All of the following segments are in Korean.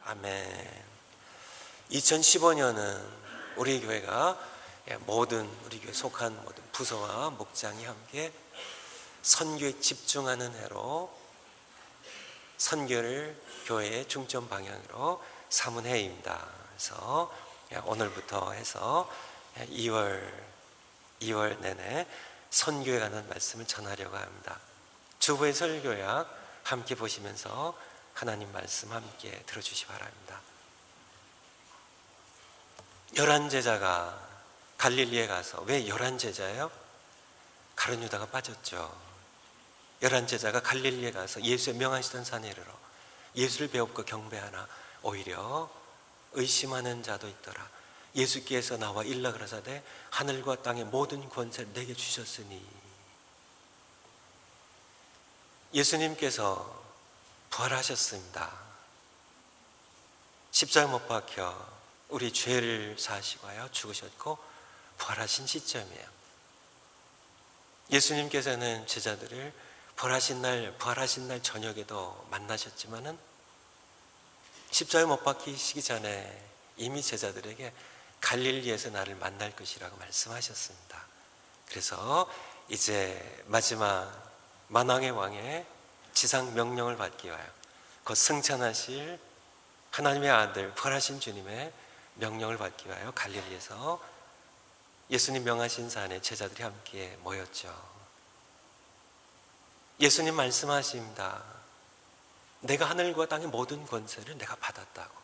아멘. 2015년은 우리 교회가 모든 우리 교회 속한 모든 부서와 목장이 함께 선교에 집중하는 해로 선교를 교회의 중점 방향으로 삼은 해입니다. 그래서 오늘부터 해서 2월 내내 선교에 관한 말씀을 전하려고 합니다. 주보의 설교약 함께 보시면서 하나님 말씀 함께 들어주시기 바랍니다. 11제자가 갈릴리에 가서, 왜 11제자예요? 가룟 유다가 빠졌죠. 11제자가 갈릴리에 가서 예수의 명하시던 산에 이르러 예수를 배웁고 경배하나 오히려 의심하는 자도 있더라. 예수께서 나와 일러 가라사대 하늘과 땅의 모든 권세를 내게 주셨으니. 예수님께서 부활하셨습니다. 십자가에 못 박혀 우리 죄를 사하시고 하여 죽으셨고 부활하신 시점이에요. 예수님께서는 제자들을 부활하신 날 저녁에도 만나셨지만은 십자가에 못 박히시기 전에 이미 제자들에게 갈릴리에서 나를 만날 것이라고 말씀하셨습니다. 그래서 이제 마지막 만왕의 왕의 지상 명령을 받기 위하여 곧 승천하실 하나님의 아들 부활하신 주님의 명령을 받기 위하여 갈릴리에서 예수님 명하신 산에 제자들이 함께 모였죠. 예수님 말씀하십니다. 내가 하늘과 땅의 모든 권세를 내가 받았다고.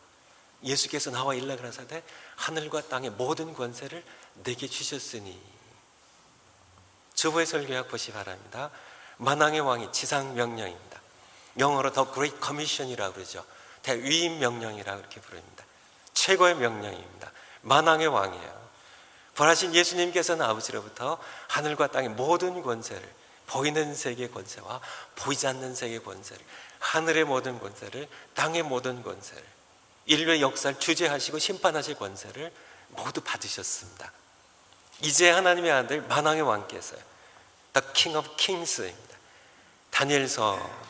예수께서 나와 일러 가라사대 하늘과 땅의 모든 권세를 내게 주셨으니. 주보의 설교약 보시 바랍니다. 만왕의 왕이 지상 명령입니다. 영어로 The Great Commission이라고 그러죠. 대위임 명령이라고 이렇게 부릅니다. 최고의 명령입니다. 만왕의 왕이에요. 부활하신 예수님께서는 아버지로부터 하늘과 땅의 모든 권세를, 보이는 세계의 권세와 보이지 않는 세계의 권세를, 하늘의 모든 권세를, 땅의 모든 권세를, 인류의 역사를 주재하시고 심판하실 권세를 모두 받으셨습니다. 이제 하나님의 아들 만왕의 왕께서요, The King of Kings입니다. 다니엘서,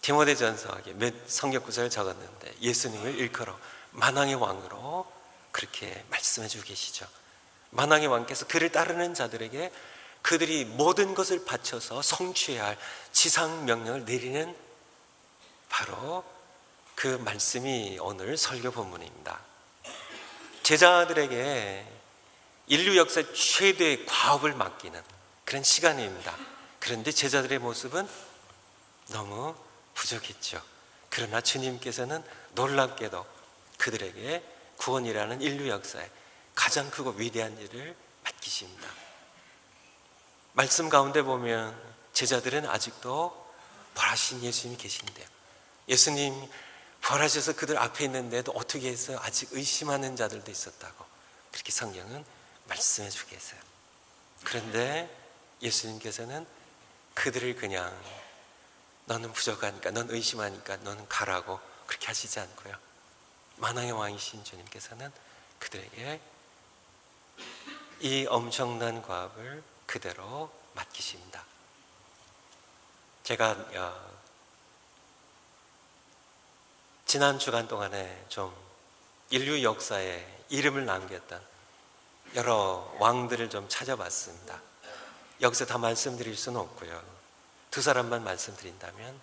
디모데전서에 몇 성경 구절을 적었는데 예수님을 일컬어 만왕의 왕으로 그렇게 말씀해 주고 계시죠. 만왕의 왕께서 그를 따르는 자들에게 그들이 모든 것을 바쳐서 성취해야 할 지상 명령을 내리는 바로 그 말씀이 오늘 설교 본문입니다. 제자들에게 인류 역사 최대의 과업을 맡기는 그런 시간입니다. 그런데 제자들의 모습은 너무 부족했죠. 그러나 주님께서는 놀랍게도 그들에게 구원이라는 인류 역사에 가장 크고 위대한 일을 맡기십니다. 말씀 가운데 보면 제자들은 아직도 부활하신 예수님이 계신데요, 예수님 부활하셔서 그들 앞에 있는데도 어떻게 해서 아직 의심하는 자들도 있었다고 그렇게 성경은 말씀해 주고 계세요. 그런데 예수님께서는 그들을 그냥 너는 부족하니까, 넌 의심하니까 너는 가라고 그렇게 하시지 않고요, 만왕의 왕이신 주님께서는 그들에게 이 엄청난 과업을 그대로 맡기십니다. 제가 지난 주간 동안에 좀 인류 역사에 이름을 남겼던 여러 왕들을 좀 찾아봤습니다. 여기서 다 말씀드릴 수는 없고요, 두 사람만 말씀드린다면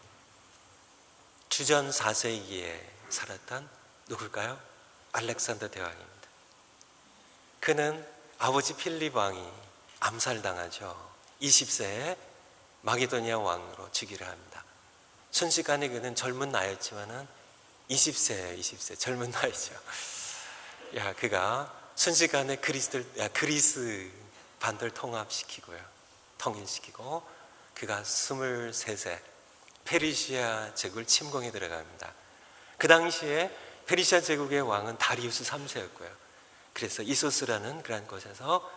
주전 4세기에 살았던 누굴까요? 알렉산더 대왕입니다. 그는 아버지 필립 왕이 암살당하죠. 20세에 마게도니아 왕으로 즉위를 합니다. 순식간에 그는 젊은 나이였지만은 20세 젊은 나이죠. 그가 순식간에 그리스 반도를 통일시키고 그가 23세 페르시아 제국을 침공해 들어갑니다. 그 당시에 페르시아 제국의 왕은 다리우스 3세였고요. 그래서 이소스라는 그런 곳에서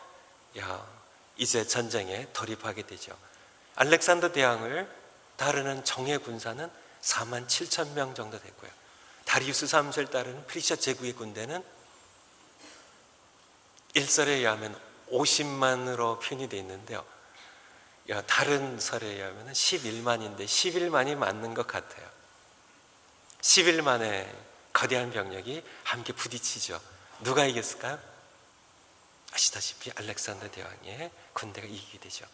이제 전쟁에 돌입하게 되죠. 알렉산더 대왕을 따르는 정예 군사는 47,000명 정도 됐고요. 다리우스 3세를 따르는 페르시아 제국의 군대는 일설에 의하면 50만으로 표현이 되어 있는데요, 다른 설에 의하면 11만인데 11만이 맞는 것 같아요. 10일 만에 거대한 병력이 함께 부딪히죠. 누가 이겼을까요? 아시다시피 알렉산더 대왕의 군대가 이기게 되죠.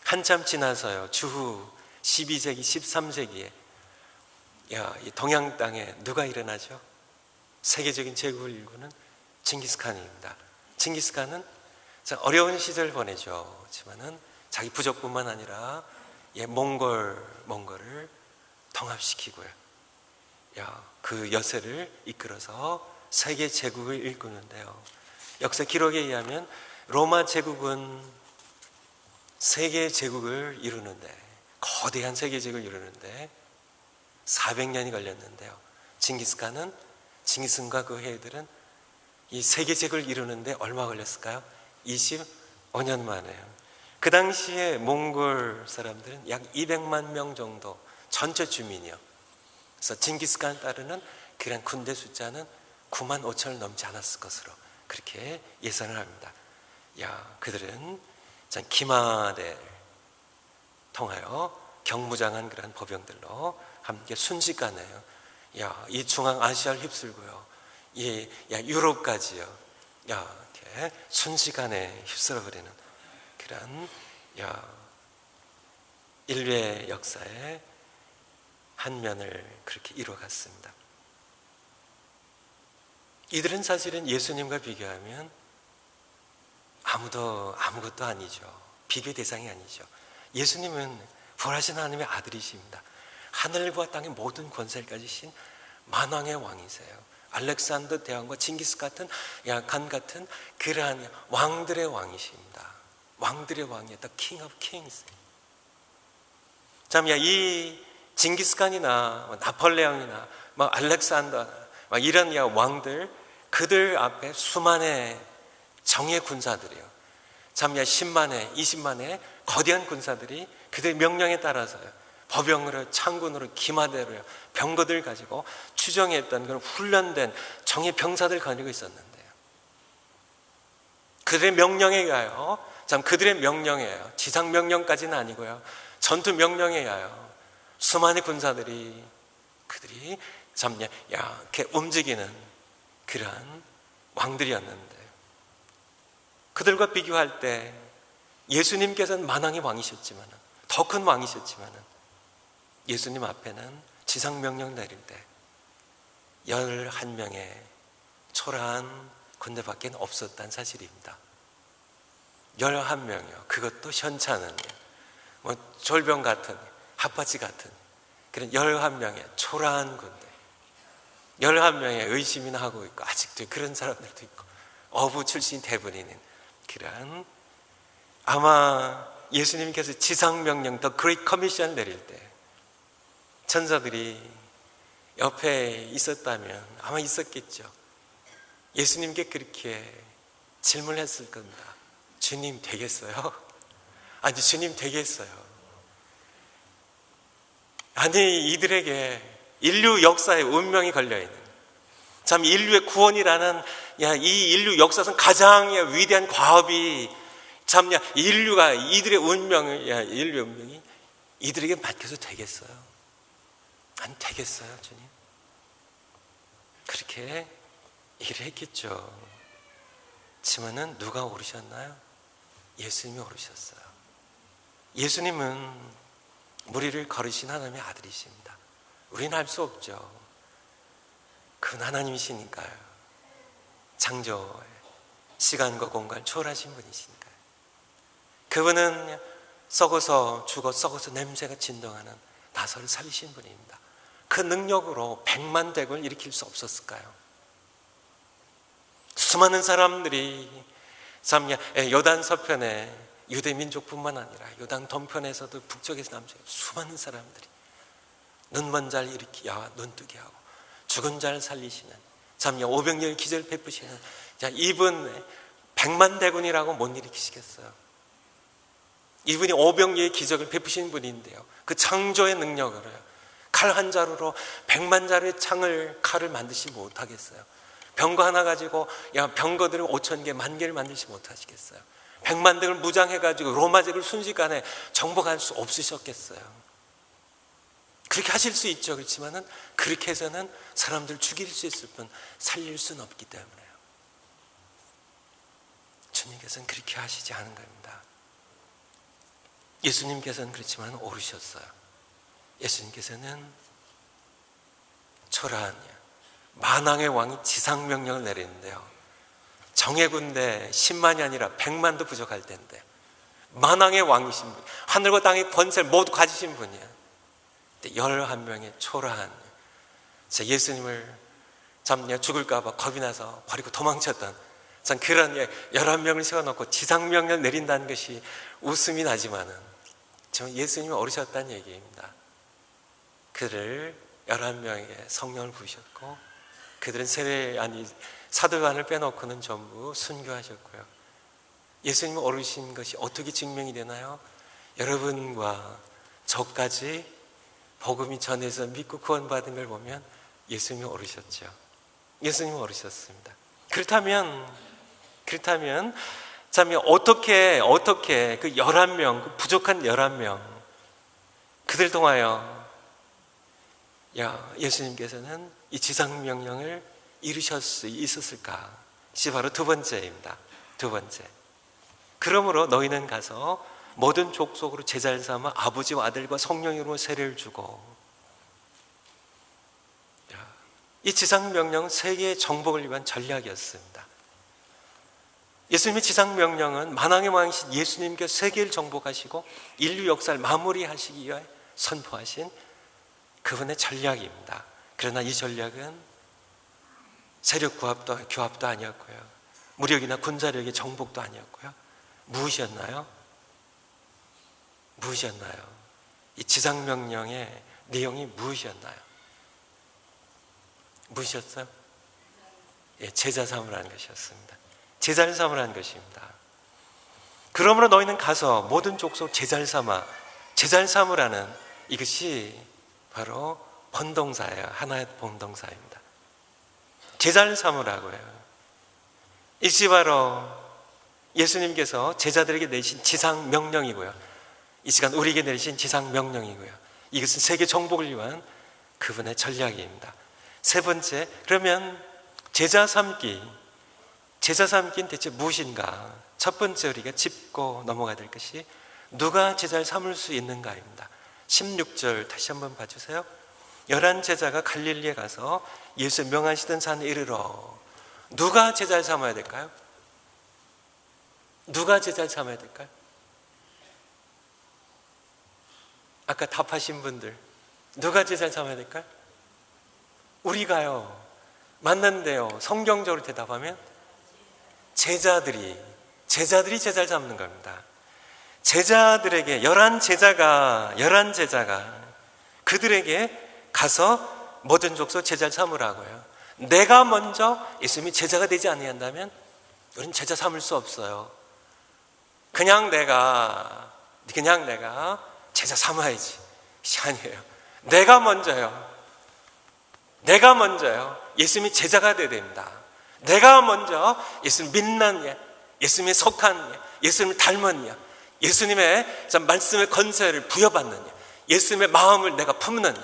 한참 지나서요, 주후 12세기, 13세기에 이 동양 땅에 누가 일어나죠? 세계적인 제국을 일구는 징기스칸입니다. 징기스칸은 어려운 시절을 보내죠. 하지만은 자기 부족뿐만 아니라 몽골을 통합시키고요, 그 여세를 이끌어서 세계 제국을 일구는데요. 역사 기록에 의하면 로마 제국은 세계 제국을 이루는데, 거대한 세계 제국을 이루는데 400년이 걸렸는데요. 징기스칸과 그 해들은 이 세계 제국을 이루는데 얼마 걸렸을까요? 25년 만에요. 그 당시에 몽골 사람들은 약 200만 명 정도, 전체 주민이요. 그래서 징기스칸 따르는 그런 군대 숫자는 9만 5천을 넘지 않았을 것으로 그렇게 예상을 합니다. 그들은 참 기마대를 통하여 경무장한 그런 보병들로 함께 순식간에요, 이 중앙아시아를 휩쓸고요, 유럽까지요, 이렇게 순식간에 휩쓸어버리는 그런 인류의 역사의 한 면을 그렇게 이루어갔습니다. 이들은 사실은 예수님과 비교하면 아무것도 아니죠. 비교 대상이 아니죠. 예수님은 부활하신 하나님의 아들이십니다. 하늘과 땅의 모든 권세를 가지신 만왕의 왕이세요. 알렉산더 대왕과 징기스 같은 그러한 왕들의 왕이십니다. 왕들의 왕이에요. The King of Kings. 이 징기스칸이나 나폴레옹이나 알렉산더 이런 왕들, 그들 앞에 수만의 정예 군사들이요, 10만의 20만의 거대한 군사들이 그들의 명령에 따라서요, 법영으로, 창군으로, 기마대로요, 병거들 가지고 추정했던 그런 훈련된 정예 병사들 가지고 있었는데요, 그들의 명령에 의하여, 그들의 명령이에요. 지상 명령까지는 아니고요, 전투 명령에 의하여 수많은 군사들이 그들이 이렇게 움직이는 그러한 왕들이었는데, 그들과 비교할 때 예수님께서는 만왕의 왕이셨지만, 더 큰 왕이셨지만, 예수님 앞에는 지상 명령 내릴 때 11명의 초라한 군대밖에 없었다는 사실입니다. 11명이요. 그것도 현찮은 졸병 같은, 핫바지 같은 그런 11명의 초라한 군대, 11명의 의심이나 하고 있고, 아직도 그런 사람들도 있고, 어부 출신 대부분인 그런, 아마 예수님께서 지상명령, 더 그레이트 커미션 내릴 때 천사들이 옆에 있었다면 아마 있었겠죠. 예수님께 그렇게 질문했을 겁니다. 주님 되겠어요? 아니, 주님 되겠어요? 아니, 이들에게 인류 역사의 운명이 걸려있는, 인류의 구원이라는 이 인류 역사상 가장 위대한 과업이 인류가 이들의 인류의 운명이 이들에게 맡겨서 되겠어요? 안 되겠어요, 주님? 그렇게 일을 했겠죠. 하지만은 누가 오르셨나요? 예수님이 오르셨어요. 예수님은 무리를 거르신 하나님의 아들이십니다. 우리는 알 수 없죠. 그건 하나님이시니까요. 창조의 시간과 공간 초월하신 분이시니까요. 그분은 썩어서 죽어 썩어서 냄새가 진동하는 나사를 살리신 분입니다. 그 능력으로 100만 대군을 일으킬 수 없었을까요? 수많은 사람들이 요단 서편에 유대 민족뿐만 아니라 요단 동편에서도 북쪽에서 남쪽에 수많은 사람들이 눈먼 자를 일으키야 눈뜨게 하고 죽은 자를 살리시는 500년의 기적을 베푸시는 이분 100만 대군이라고 못 일으키시겠어요? 이분이 500년의 기적을 베푸신 분인데요, 그 창조의 능력으로요, 칼 한 자루로 100만 자루의 칼을 만드시 못하겠어요? 병거 하나 가지고 병거들을 5,000개, 10,000개를 만들지 못하시겠어요? 100만 대를 무장해가지고 로마제국을 순식간에 정복할 수 없으셨겠어요? 그렇게 하실 수 있죠. 그렇지만은 그렇게 해서는 사람들 죽일 수 있을 뿐 살릴 수는 없기 때문에요. 주님께서는 그렇게 하시지 않은 겁니다. 예수님께서는 그렇지만 오르셨어요. 예수님께서는 초라한 만왕의 왕이 지상명령을 내리는데요, 정예 군대 10만이 아니라 100만도 부족할 텐데 만왕의 왕이신 분, 하늘과 땅의 권세를 모두 가지신 분이에요. 11명의 초라한, 예수님을 죽을까 봐 겁이 나서 버리고 도망쳤던 전 그런 11명을 세워놓고 지상명령을 내린다는 것이 웃음이 나지만은 예수님이 오르셨다는 얘기입니다. 그를 11명에게 성령을 부으셨고, 그들은 사도요한을 빼놓고는 전부 순교하셨고요. 예수님이 오르신 것이 어떻게 증명이 되나요? 여러분과 저까지 복음이 전해서 믿고 구원받은 걸 보면 예수님이 오르셨죠. 예수님이 오르셨습니다. 그렇다면 참 어떻게 그 11명, 그 부족한 11명, 그들 통하여 예수님께서는 이 지상명령을 이루실 수 있었을까? 이것이 바로 두 번째입니다. 두 번째. 그러므로 너희는 가서 모든 족속으로 제자를 삼아 아버지와 아들과 성령으로 세례를 주고, 이 지상명령은 세계의 정복을 위한 전략이었습니다. 예수님의 지상명령은 만왕의 왕이신 예수님께서 세계를 정복하시고 인류 역사를 마무리하시기 위해 선포하신 그분의 전략입니다. 그러나 이 전략은 세력 규합도 아니었고요, 무력이나 군사력의 정복도 아니었고요. 무엇이었나요? 이 지상명령의 내용이 무엇이었나요? 무엇이었어요? 제자 삼으라는 것이었습니다. 제자를 삼으라는 것입니다. 그러므로 너희는 가서 모든 족속 제자를 삼으라는 이것이 바로 본동사예요. 하나의 본동사입니다. 제자를 삼으라고요. 이것이 바로 예수님께서 제자들에게 내신 지상명령이고요, 이 시간 우리에게 내리신 지상명령이고요, 이것은 세계 정복을 위한 그분의 전략입니다. 세 번째, 그러면 제자 삼기는 대체 무엇인가? 첫 번째 우리가 짚고 넘어가야 될 것이 누가 제자를 삼을 수 있는가입니다. 16절 다시 한번 봐주세요. 11 제자가 갈릴리에 가서 예수 명하시던 산에 이르러. 누가 제자를 삼아야 될까요? 누가 제자를 삼아야 될까요? 아까 답하신 분들, 누가 제자를 삼아야 될까요? 우리가요. 맞는데요, 성경적으로 대답하면 제자들이 제자를 삼는 겁니다. 제자들에게 11 제자가 그들에게 가서 모든 족속 제자를 삼으라고요. 내가 먼저 예수님이 제자가 되지 아니한다면 우리는 제자 삼을 수 없어요. 그냥 내가 제자 삼아야지. 아니에요. 내가 먼저요. 예수님이 제자가 되어야 됩니다. 내가 먼저 예수님 믿는 예, 예수님에 속한 예, 예수님을 닮은 예, 예수님의 말씀의 건설을 부여받는 예, 예수님의 마음을 내가 품는 예,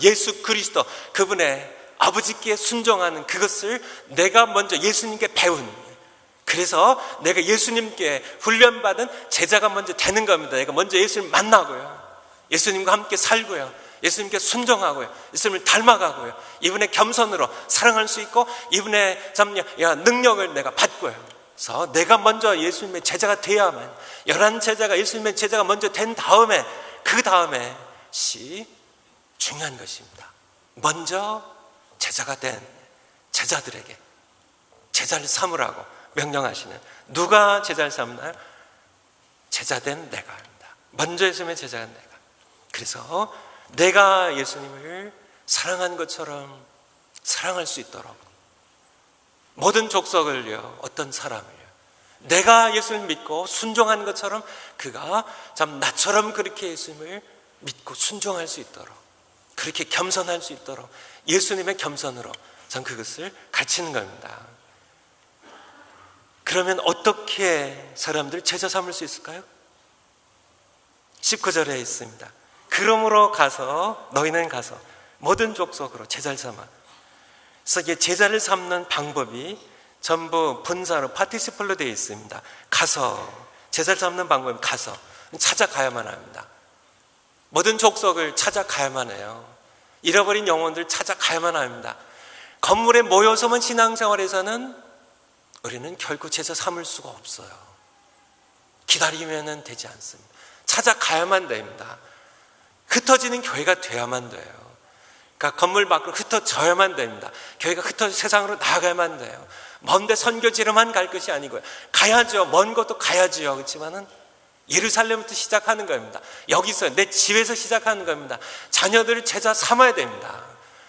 예수 그리스도 그분의 아버지께 순종하는 그것을 내가 먼저 예수님께 배운 예, 그래서 내가 예수님께 훈련받은 제자가 먼저 되는 겁니다. 내가 먼저 예수님을 만나고요, 예수님과 함께 살고요, 예수님께 순종하고요, 예수님을 닮아가고요, 이분의 겸손으로 사랑할 수 있고 이분의 능력을 내가 받고요. 그래서 내가 먼저 예수님의 제자가 돼야만, 11 제자가 예수님의 제자가 먼저 된 다음에 그 다음에 중요한 것입니다. 먼저 제자가 된 제자들에게 제자를 삼으라고 명령하시는, 누가 제자를 삼나요? 제자된 내가 합니다. 먼저 예수님의 제자가 내가. 그래서 내가 예수님을 사랑한 것처럼 사랑할 수 있도록 모든 족속을요, 어떤 사람을요, 내가 예수님을 믿고 순종한 것처럼 그가 나처럼 그렇게 예수님을 믿고 순종할 수 있도록, 그렇게 겸손할 수 있도록 예수님의 겸손으로 그것을 가르치는 겁니다. 그러면 어떻게 사람들 제자 삼을 수 있을까요? 19절에 있습니다. 그러므로 가서 너희는 가서 모든 족속으로 제자를 삼아. 그래서 이게 제자를 삼는 방법이 전부 분사로 파티시플로 되어 있습니다. 가서, 제자를 삼는 방법은 가서 찾아가야만 합니다. 모든 족속을 찾아가야만 해요. 잃어버린 영혼들 찾아가야만 합니다. 건물에 모여서만 신앙생활에서는 우리는 결코 제자 삼을 수가 없어요. 기다리면 되지 않습니다. 찾아가야만 됩니다. 흩어지는 교회가 돼야만 돼요. 그러니까 건물 밖으로 흩어져야만 됩니다. 교회가 흩어져 세상으로 나아가야만 돼요. 먼데 선교지로만 갈 것이 아니고요. 가야죠. 먼 곳도 가야죠. 그렇지만은 예루살렘부터 시작하는 겁니다. 여기서 내 집에서 시작하는 겁니다. 자녀들을 제자 삼아야 됩니다.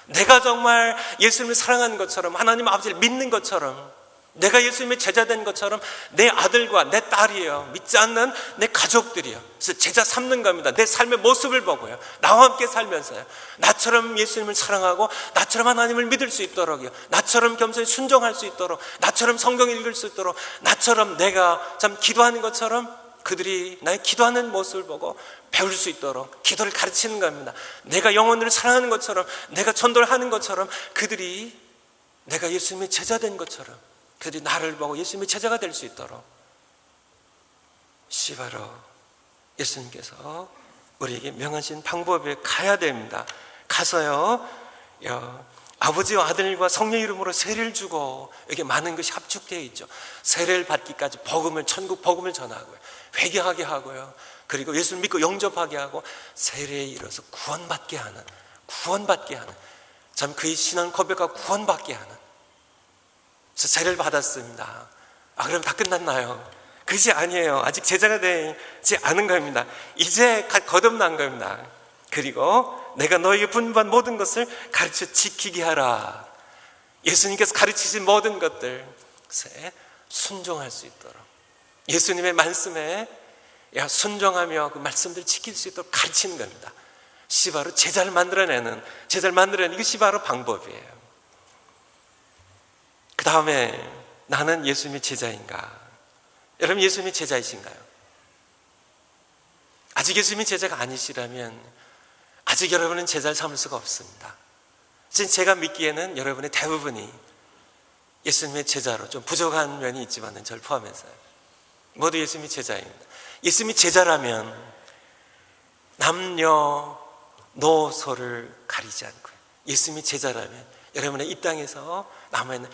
내가 정말 예수님을 사랑하는 것처럼, 하나님 아버지를 믿는 것처럼, 내가 예수님의 제자 된 것처럼 내 아들과 내 딸이에요. 믿지 않는 내 가족들이요. 그래서 제자 삼는 겁니다. 내 삶의 모습을 보고요. 나와 함께 살면서요. 나처럼 예수님을 사랑하고 나처럼 하나님을 믿을 수 있도록요. 나처럼 겸손히 순종할 수 있도록, 나처럼 성경 읽을 수 있도록, 나처럼 내가 참 기도하는 것처럼 그들이 나의 기도하는 모습을 보고 배울 수 있도록 기도를 가르치는 겁니다. 내가 영혼들을 사랑하는 것처럼, 내가 전도를 하는 것처럼 그들이 내가 예수님의 제자 된 것처럼 그들이 나를 보고 예수님의 제자가 될 수 있도록 바로 예수님께서 우리에게 명하신 방법에 가야 됩니다. 가서요, 아버지와 아들과 성령 이름으로 세례를 주고, 이게 많은 것이 합축되어 있죠. 세례를 받기까지 복음을, 천국 복음을 전하고요, 회개하게 하고요, 그리고 예수를 믿고 영접하게 하고 세례에 이르러서 구원받게 하는 참 그의 신앙 고백과 구원받게 하는. 그래서 세례를 받았습니다. 그럼 다 끝났나요? 그것이 아니에요. 아직 제자가 되지 않은 겁니다. 이제 거듭난 겁니다. 그리고 내가 너에게 분부한 모든 것을 가르쳐 지키게 하라. 예수님께서 가르치신 모든 것들에 순종할 수 있도록, 예수님의 말씀에 순종하며 그 말씀들을 지킬 수 있도록 가르치는 겁니다. 바로 제자를 만들어내는 이것이 바로 방법이에요. 그 다음에 나는 예수님의 제자인가? 여러분, 예수님의 제자이신가요? 아직 예수님의 제자가 아니시라면 아직 여러분은 제자를 삼을 수가 없습니다. 지금 제가 믿기에는 여러분의 대부분이 예수님의 제자로 좀 부족한 면이 있지만 저를 포함해서요, 모두 예수님의 제자입니다. 예수님의 제자라면 남녀노소를 가리지 않고요, 예수님의 제자라면 여러분의 이 땅에서 남아있는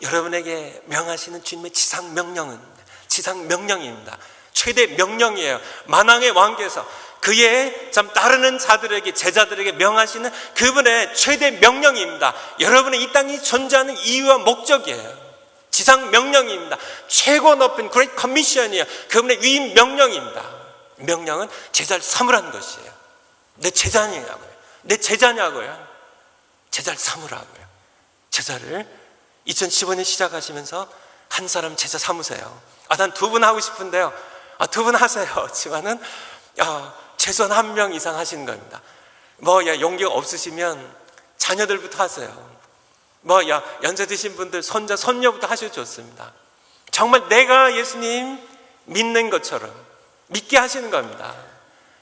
여러분에게 명하시는 주님의 지상명령입니다. 최대 명령이에요. 만왕의 왕께서 그의 참 따르는 자들에게, 제자들에게 명하시는 그분의 최대 명령입니다. 여러분의 이 땅이 존재하는 이유와 목적이에요. 지상명령입니다. 최고 높은 그레이트 커미션이에요. 그분의 위임 명령입니다. 명령은 제자를 삼으라는 것이에요. 내 제자냐고요. 제자를 삼으라고요. 제자를 2015년 시작하시면서 한 사람 제자 삼으세요. 난 2분 하고 싶은데요. 2분 하세요. 하지만은 최소한 1명 이상 하시는 겁니다. 용기가 없으시면 자녀들부터 하세요. 연세 드신 분들 손자, 손녀부터 하셔도 좋습니다. 정말 내가 예수님 믿는 것처럼 믿게 하시는 겁니다.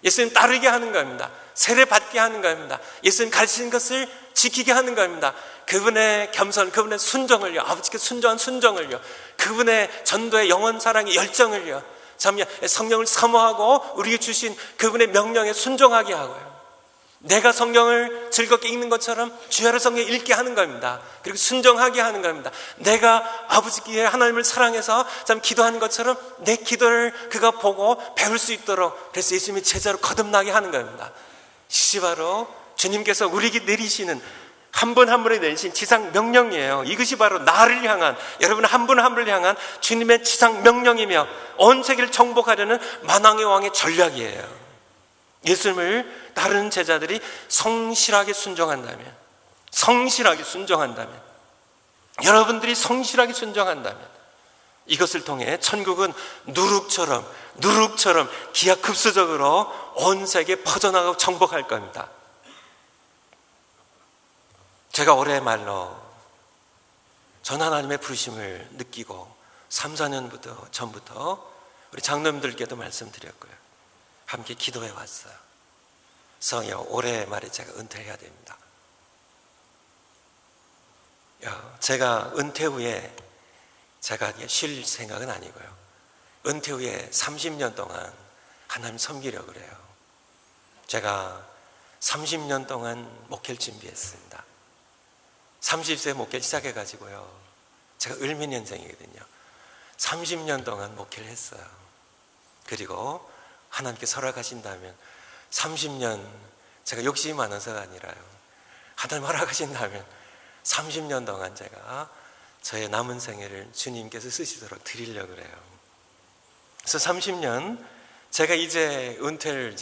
예수님 따르게 하는 겁니다. 세례 받게 하는 겁니다. 예수님 가르치는 것을 지키게 하는 겁니다. 그분의 겸손, 그분의 순종을요, 아버지께 순종한 순종을요, 그분의 전도의 영원 사랑의 열정을요, 참 성령을 사모하고 우리에게 주신 그분의 명령에 순종하게 하고요, 내가 성경을 즐겁게 읽는 것처럼 주야로 성경 읽게 하는 겁니다. 그리고 순종하게 하는 겁니다. 내가 아버지께 하나님을 사랑해서 참 기도하는 것처럼 내 기도를 그가 보고 배울 수 있도록, 그래서 예수님의 제자로 거듭나게 하는 겁니다. 이것이 바로 주님께서 우리에게 내리시는, 한 분 한 분에 내리신 지상 명령이에요. 이것이 바로 나를 향한, 여러분 한 분 한 분을 향한 주님의 지상 명령이며 온 세계를 정복하려는 만왕의 왕의 전략이에요. 예수님을 따르는 제자들이 성실하게 순종한다면, 여러분들이 성실하게 순종한다면 이것을 통해 천국은 누룩처럼 기하급수적으로 온 세계에 퍼져나가고 정복할 겁니다. 제가 올해 말로 전 하나님의 부르심을 느끼고 3, 4년 전부터 우리 장로님들께도 말씀드렸고요, 함께 기도해 왔어요. 그래서 올해 말에 제가 은퇴해야 됩니다. 제가 은퇴 후에 제가 쉴 생각은 아니고요. 은퇴 후에 30년 동안 하나님 섬기려고 그래요. 제가 30년 동안 목회를 준비했습니다. 30세 목회 시작해가지고요. 제가 을민년생이거든요. 30년 동안 목회를 했어요. 그리고 하나님께서 허락하신다면 30년, 제가 욕심이 많아서가 아니라요. 하나님 허락하신다면 30년 동안 제가 저의 남은 생애를 주님께서 쓰시도록 드리려고 그래요. 그래서 30년, 제가 이제 은퇴를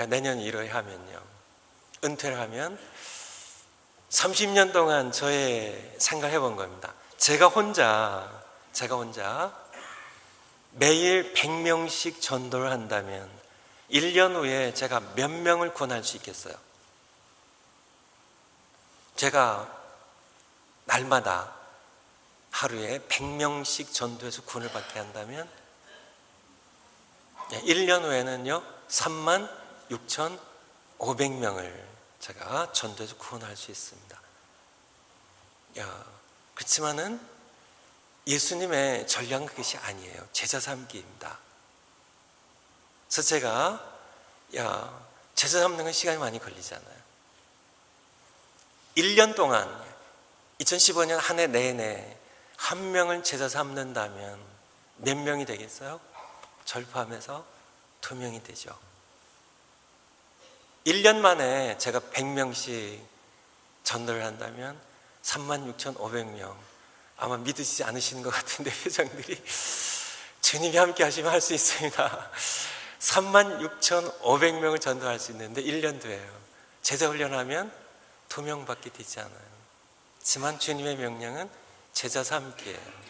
내년 1월에 하면요. 은퇴를 하면 30년 동안 저의 생각을 해본 겁니다. 제가 혼자 매일 100명씩 전도를 한다면 1년 후에 제가 몇 명을 구원할 수 있겠어요? 제가 날마다 하루에 100명씩 전도해서 구원을 받게 한다면 1년 후에는요 36,500명을 제가 전도해서 구원할 수 있습니다. 그렇지만은 예수님의 전략은 그것이 아니에요. 제자 삼기입니다. 그래서 제가 제자 삼는 건 시간이 많이 걸리잖아요. 1년 동안 2015년 한 해 내내 한 명을 제자 삼는다면 몇 명이 되겠어요? 절 포함해서 2명이 되죠. 1년 만에 제가 100명씩 전도를 한다면 36,500명. 아마 믿으시지 않으시는 것 같은데 표정들이. 주님이 함께 하시면 할 수 있습니다. 36,500명을 전도할 수 있는데 1년 뒤에요. 제자 훈련하면 2명밖에 되지 않아요. 하지만 주님의 명령은 제자 삼기예요.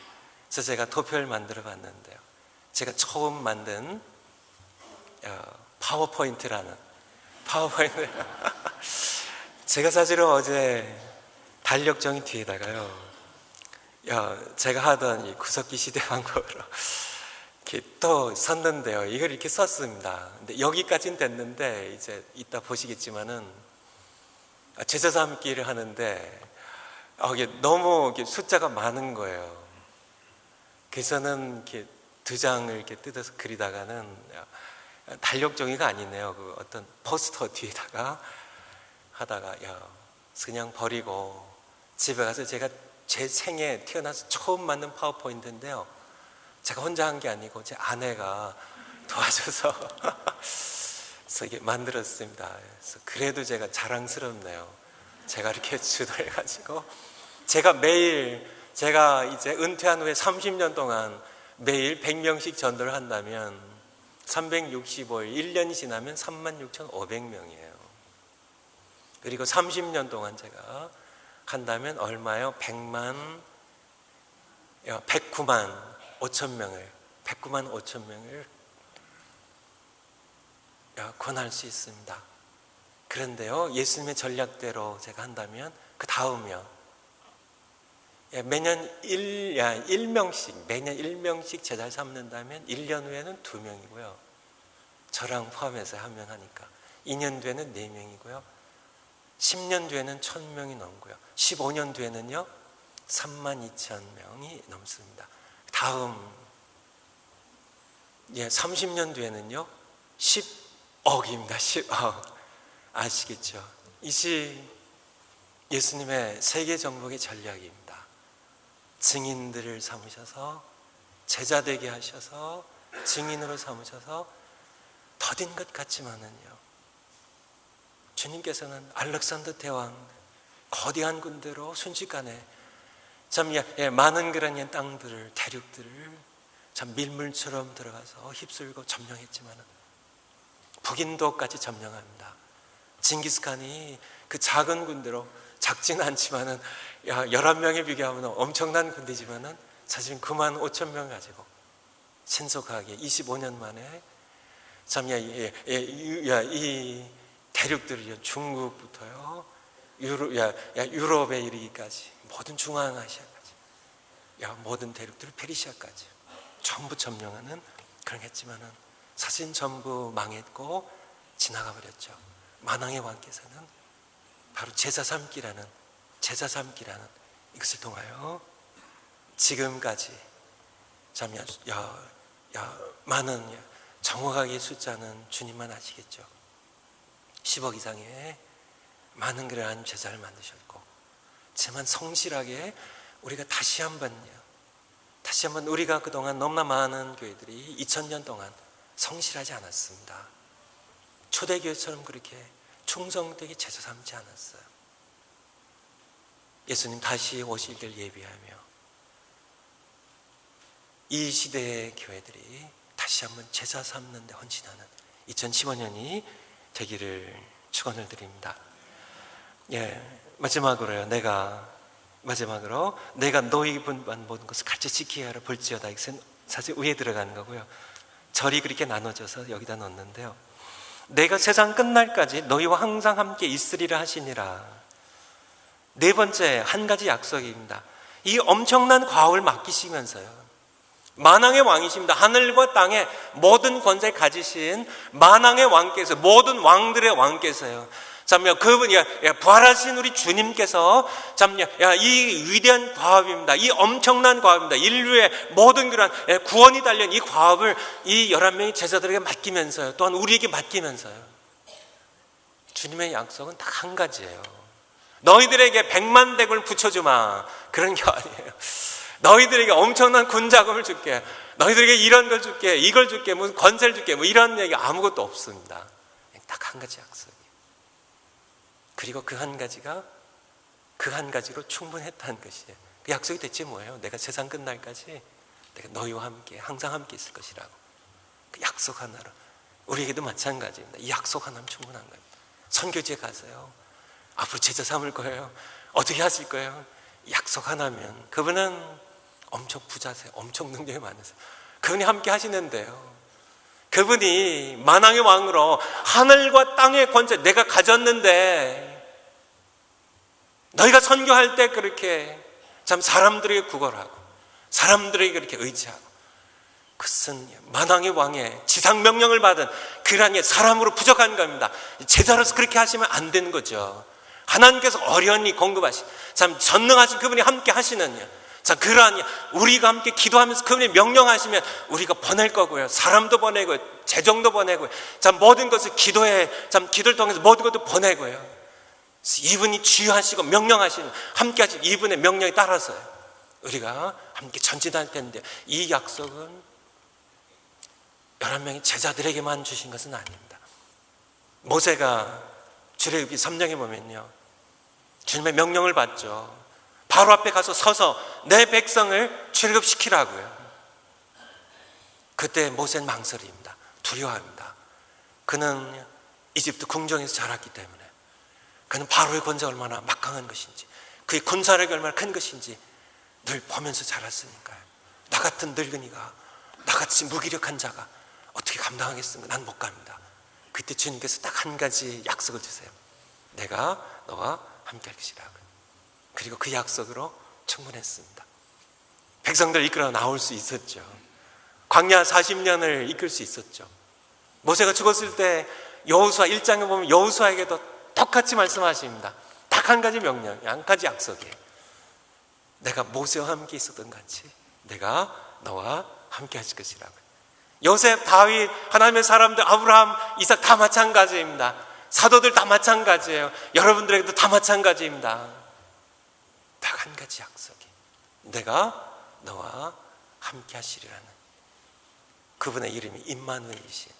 그래서 제가 도표를 만들어 봤는데요. 제가 처음 만든 파워포인트라는 파워포인트. 제가 사실은 어제 달력정이 뒤에다가요. 제가 하던 이 구석기 시대 방법으로 이렇게 또 썼는데요. 이걸 이렇게 썼습니다. 근데 여기까지는 됐는데 이제 이따 보시겠지만은 제자 삼기를 하는데 이게 너무 이렇게 숫자가 많은 거예요. 그래서는 이렇게 2장을 이렇게 뜯어서 그리다가는 달력종이가 아니네요. 그 어떤 포스터 뒤에다가 하다가 그냥 버리고 집에 가서 제가 제 생에 태어나서 처음 만든 파워포인트인데요. 제가 혼자 한 게 아니고 제 아내가 도와줘서 그래서 이게 만들었습니다. 그래서 그래도 제가 자랑스럽네요. 제가 이렇게 주도해가지고 제가 매일 제가 이제 은퇴한 후에 30년 동안 매일 100명씩 전도를 한다면 365일 1년이 지나면 36,500명이에요. 그리고 30년 동안 제가 한다면 얼마요? 109만 5천 명을 109만 5천 명을 권할 수 있습니다. 그런데요, 예수님의 전략대로 제가 한다면 그 다음이요. 매년 1명씩 제자를 삼는다면 1년 후에는 2명이고요. 저랑 포함해서 1명 하니까 2년 뒤에는 4명이고요. 10년 뒤에는 1,000명이 넘고요. 15년 뒤에는요 32,000명이 넘습니다. 다음 30년 뒤에는요 10억입니다. 10억. 아시겠죠? 이것이 예수님의 세계 정복의 전략입니다. 증인들을 삼으셔서 제자 되게 하셔서 증인으로 삼으셔서 더딘 것 같지만은요, 주님께서는 알렉산더 대왕 거대한 군대로 순식간에 참 많은 그런 땅들을 대륙들을 참 밀물처럼 들어가서 휩쓸고 점령했지만은 북인도까지 점령합니다. 징기스칸이 그 작은 군대로 작지는 않지만은 11명에 비교하면 엄청난 군대지만은 사실은 9만 5천 명 가지고 신속하게 25년 만에 참 이 대륙들이요, 중국부터요 유럽에 이르기까지 모든 중앙아시아까지 모든 대륙들 페르시아까지 전부 점령하는 그런 했지만은 사실은 전부 망했고 지나가 버렸죠. 만왕의 왕께서는 바로 제자 삼기라는 이것을 통하여 지금까지 참 많은 정확하게 숫자는 주님만 아시겠죠. 10억 이상의 많은 그러한 제자를 만드셨고, 하지만 성실하게 우리가 다시 한번 우리가 그동안 너무나 많은 교회들이 2000년 동안 성실하지 않았습니다. 초대교회처럼 그렇게 충성되게 제자 삼지 않았어요. 예수님 다시 오실 길 예비하며 이 시대의 교회들이 다시 한번 제자 삼는 데 헌신하는 2015년이 되기를 축원을 드립니다. 마지막으로 내가 너희 분반 모든 것을 같이 지키게 하라 볼지어다. 이것은 사실 위에 들어가는 거고요. 절이 그렇게 나눠져서 여기다 넣는데요. 내가 세상 끝날까지 너희와 항상 함께 있으리라 하시니라. 네 번째, 한 가지 약속입니다. 이 엄청난 과업을 맡기시면서요, 만왕의 왕이십니다. 하늘과 땅의 모든 권세를 가지신 만왕의 왕께서, 모든 왕들의 왕께서요, 참요, 그분이 부활하신 우리 주님께서 참요, 이 위대한 과업입니다. 이 엄청난 과업입니다. 인류의 모든 그런 구원이 달린 이 과업을 이 11명의 제자들에게 맡기면서요, 또한 우리에게 맡기면서요, 주님의 약속은 딱 한 가지예요. 너희들에게 100만 대군을 붙여주마, 그런 게 아니에요. 너희들에게 엄청난 군자금을 줄게, 너희들에게 이런 걸 줄게, 이걸 줄게, 무슨 권세를 줄게, 뭐 이런 얘기 아무것도 없습니다. 딱 한 가지 약속이에요. 그리고 그 한 가지로 충분했다는 것이에요. 그 약속이 대체 뭐예요? 내가 세상 끝날까지 내가 너희와 함께 항상 함께 있을 것이라고. 그 약속 하나로 우리에게도 마찬가지입니다. 이 약속 하나면 충분한 거예요. 선교지에 가서요, 앞으로 제자 삼을 거예요, 어떻게 하실 거예요? 약속 하나면 그분은 엄청 부자세요. 엄청 능력이 많으세요. 그분이 함께 하시는데요, 그분이 만왕의 왕으로 하늘과 땅의 권세 내가 가졌는데, 너희가 선교할 때 그렇게 참 사람들에게 구걸하고 사람들에게 그렇게 의지하고, 그것은 만왕의 왕의 지상명령을 받은 그러한 사람으로 부족한 겁니다. 제자로서 그렇게 하시면 안 되는 거죠. 하나님께서 어련히 공급하신 참 전능하신 그분이 함께 하시는, 자, 그러한 우리가 함께 기도하면서 그분이 명령하시면 우리가 보낼 거고요, 사람도 보내고요, 재정도 보내고요, 참 모든 것을 기도를 통해서 모든 것도 보내고요, 이분이 주유하시고 명령하시는, 함께 하시는 이분의 명령에 따라서요 우리가 함께 전진할 텐데, 이 약속은 11명의 제자들에게만 주신 것은 아닙니다. 모세가 출애굽기 3장에 보면요, 주님의 명령을 받죠. 바로 앞에 가서 서서 내 백성을 출애굽시키라고요. 그때 모세는 망설입니다. 두려워합니다. 그는 이집트 궁정에서 자랐기 때문에, 그는 바로의 권세가 얼마나 막강한 것인지, 그의 군사력이 얼마나 큰 것인지 늘 보면서 자랐으니까요. 나 같은 늙은이가, 나같이 무기력한 자가 어떻게 감당하겠습니까? 난 못 갑니다. 그때 주님께서 딱 한 가지 약속을 주세요. 내가 너와 함께 할 것이라고요. 그리고 그 약속으로 충분했습니다. 백성들 이끌어 나올 수 있었죠. 광야 40년을 이끌 수 있었죠. 모세가 죽었을 때 여호수아 1장에 보면 여호수아에게도 똑같이 말씀하십니다. 딱 한 가지 명령, 한 가지 약속이에요. 내가 모세와 함께 있었던 같이 내가 너와 함께 하실 것이라고요. 요셉, 다윗, 하나님의 사람들, 아브라함, 이삭 다 마찬가지입니다. 사도들 다 마찬가지예요. 여러분들에게도 다 마찬가지입니다. 딱 한 가지 약속이, 내가 너와 함께 하시리라는 그분의 이름이 임마누엘이신,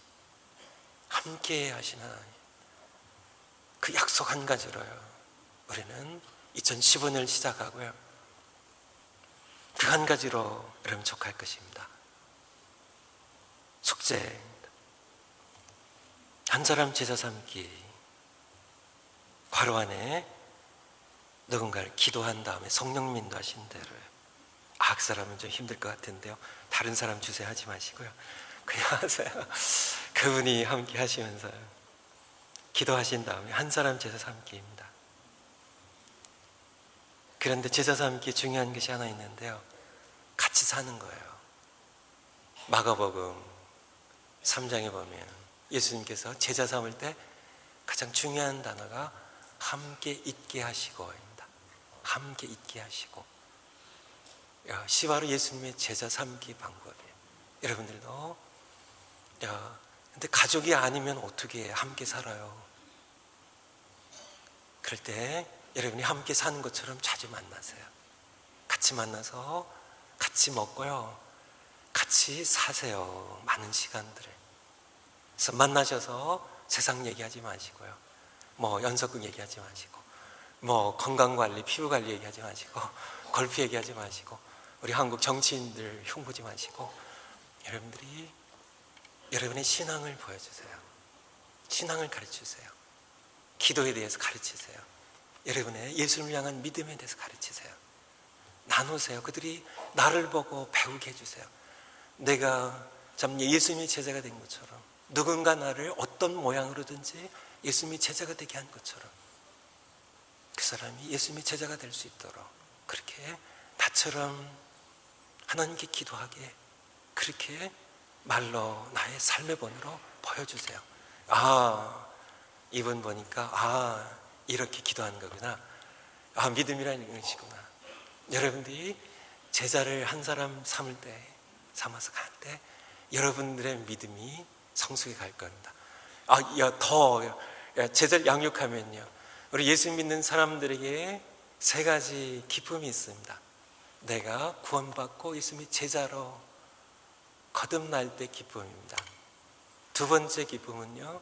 함께 하신 하나님, 그 약속 한 가지로요 우리는 2015년을 시작하고요, 그 한 가지로 여러분 족할 것입니다. 숙제입니다. 한 사람 제자 삼기, 바로 안에 누군가를 기도한 다음에 성령 인도하신 대로요. 그 사람은 좀 힘들 것 같은데요, 다른 사람 주세요 하지 마시고요, 그냥 하세요. 그분이 함께 하시면서요, 기도하신 다음에 한 사람 제자 삼기입니다. 그런데 제자 삼기 중요한 것이 하나 있는데요, 같이 사는 거예요. 마가복음 3장에 보면 예수님께서 제자 삼을 때 가장 중요한 단어가 함께 있게 하시고입니다. 함께 있게 하시고. 시 바로 예수님의 제자 삼기 방법이에요. 여러분들도 근데 가족이 아니면 어떻게 함께 살아요? 그럴 때 여러분이 함께 사는 것처럼 자주 만나세요. 같이 만나서 같이 먹고요, 같이 사세요. 많은 시간들을. 그래서 만나셔서 세상 얘기하지 마시고요, 뭐 연속극 얘기하지 마시고, 뭐 건강관리, 피부관리 얘기하지 마시고, 골프 얘기하지 마시고, 우리 한국 정치인들 흉보지 마시고, 여러분들이 여러분의 신앙을 보여주세요. 신앙을 가르치세요. 기도에 대해서 가르치세요. 여러분의 예수님을 향한 믿음에 대해서 가르치세요. 나누세요. 그들이 나를 보고 배우게 해주세요. 내가 참 예수님의 제자가 된 것처럼, 누군가 나를 어떤 모양으로든지 예수님의 제자가 되게 한 것처럼 그 사람이 예수님의 제자가 될 수 있도록 그렇게 나처럼 하나님께 기도하게, 그렇게 말로 나의 삶의 본으로 보여주세요. 아, 이분 보니까 이렇게 기도하는 거구나. 믿음이라는 것이구나. 여러분들이 제자를 한 사람 삼아서 갈 때 여러분들의 믿음이 성숙해 갈 겁니다. 제자를 양육하면요, 우리 예수 믿는 사람들에게 세 가지 기쁨이 있습니다. 내가 구원받고 예수님의 제자로 거듭날 때 기쁨입니다. 두 번째 기쁨은요,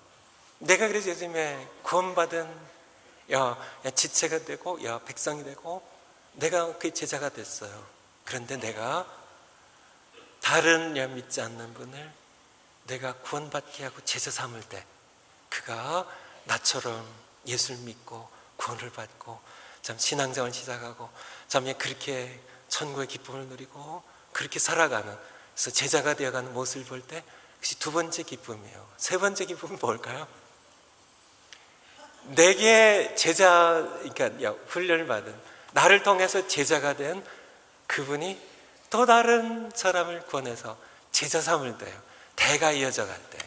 내가 그래서 예수님의 구원받은 지체가 되고 백성이 되고 내가 그 제자가 됐어요. 그런데 내가 다른 믿지 않는 분을 내가 구원받게 하고 제자 삼을 때 그가 나처럼 예수를 믿고 구원을 받고 참 신앙생활을 시작하고 참 그렇게 천국의 기쁨을 누리고 그렇게 살아가는, 그래서 제자가 되어가는 모습을 볼 때 그것이 두 번째 기쁨이에요. 세 번째 기쁨은 뭘까요? 내게 그러니까 훈련을 받은, 나를 통해서 제자가 된 그분이 또 다른 사람을 구원해서 제자 삼을 때요, 대가 이어져 갈 때.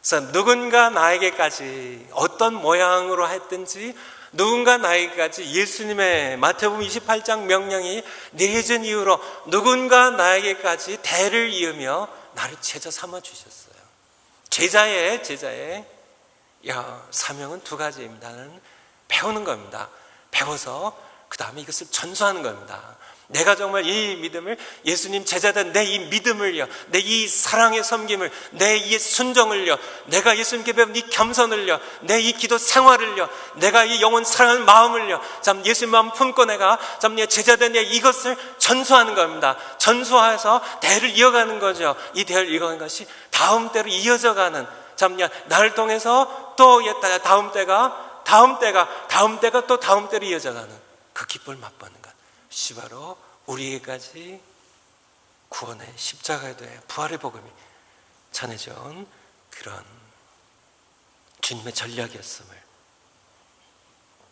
그래서 누군가 나에게까지 어떤 모양으로 했든지, 누군가 나에게까지 예수님의 마태복음 28장 명령이 내려진 이후로 누군가 나에게까지 대를 이으며 나를 제자 삼아 주셨어요. 제자의 사명은 두 가지입니다. 하나는 배우는 겁니다. 배워서 그 다음에 이것을 전수하는 겁니다. 내가 정말 이 믿음을, 예수님 제자된 내 이 믿음을요, 내 이 사랑의 섬김을, 내 이 순종을요, 내가 예수님께 배운 이 겸손을요, 내 이 기도 생활을요, 내가 이 영혼 사랑하는 마음을요, 참 예수님 마음 품고 내가 참 제자된 이것을 전수하는 겁니다. 전수해서 대를 이어가는 거죠. 이 대를 이어가는 것이 다음 때로 이어져가는, 참 나를 통해서 또 다음 때가 또 다음 때로 이어져가는 그 기쁨을 맛보는 것. 이 바로 우리에게까지 구원의 십자가에 대해 부활의 복음이 전해준 그런 주님의 전략이었음을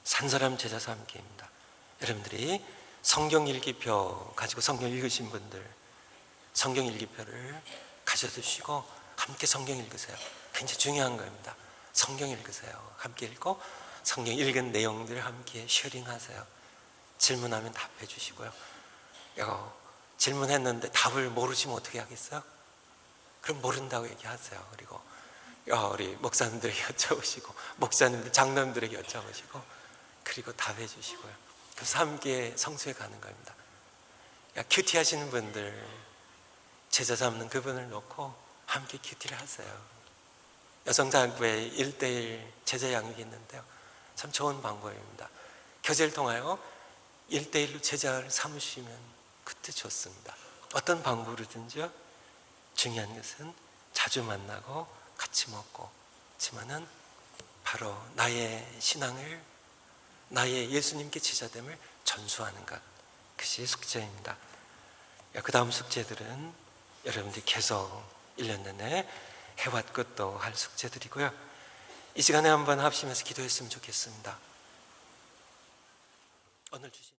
산 사람 제자 삼기입니다. 여러분들이 성경 일기표 가지고 성경 읽으신 분들, 성경 일기표를 가져두시고 함께 성경 읽으세요. 굉장히 중요한 겁니다. 성경 읽으세요. 함께 읽고 성경 읽은 내용들을 함께 쉐어링하세요. 질문하면 답해 주시고요. 질문했는데 답을 모르시면 어떻게 하겠어요? 그럼 모른다고 얘기하세요. 그리고 우리 목사님들에게 여쭤보시고, 목사님들, 장로님들에게 여쭤보시고, 그리고 답해 주시고요. 그래서 함께 성수에 가는 겁니다. 큐티 하시는 분들, 제자 잡는 그분을 놓고 함께 큐티를 하세요. 여성자학부에 1:1 제자 양육이 있는데요, 참 좋은 방법입니다. 교제를 통하여 1:1로 제자를 삼으시면 그때 좋습니다. 어떤 방법으로든지요. 중요한 것은 자주 만나고 같이 먹고, 하지만은 바로 나의 신앙을, 나의 예수님께 제자됨을 전수하는 것, 그것이 숙제입니다. 그 다음 숙제들은 여러분들이 계속 1년 내내 해왔고 또 할 숙제들이고요. 이 시간에 한번 합심해서 기도했으면 좋겠습니다. 오늘 주신